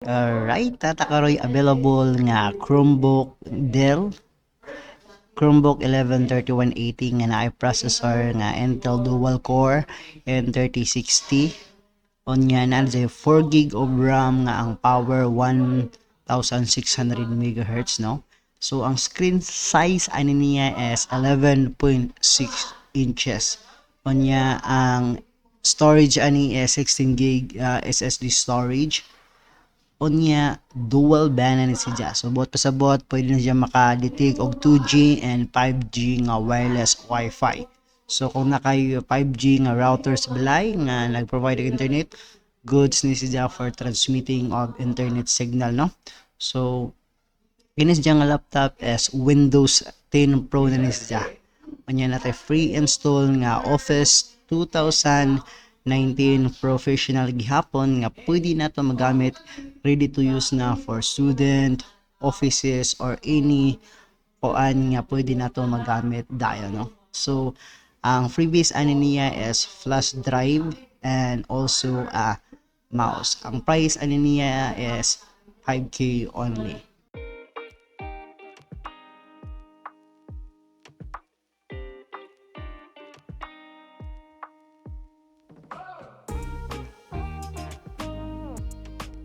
Alright, tatakaroy available nga Chromebook Dell Chromebook 113180 nga naay processor nga Intel Dual Core N3060. Onya na 4 gig of RAM nga ang power 1600 MHz, no. So ang screen size ani niya is 11.6 inches. Onya ang storage ani is 16 gig SSD storage. Unya dual band ni siya. So bot pa sa bot pwede na siya makadetect og 2G and 5G nga wireless Wi-Fi. So kung nakay 5G nga routers balay nga nag-provide og internet, goods ni siya for transmitting of internet signal, no. So kinis siya nga laptop is Windows 10 Pro na ni siya. Unya natay free install nga Office 2019 professional gihapon nga pwede nato magamit, ready to use na for student, offices or any kuan nga pwede nato magamit dayon, no. So ang freebies ani niya is flash drive and also a mouse. Ang price ani niya is 5K only.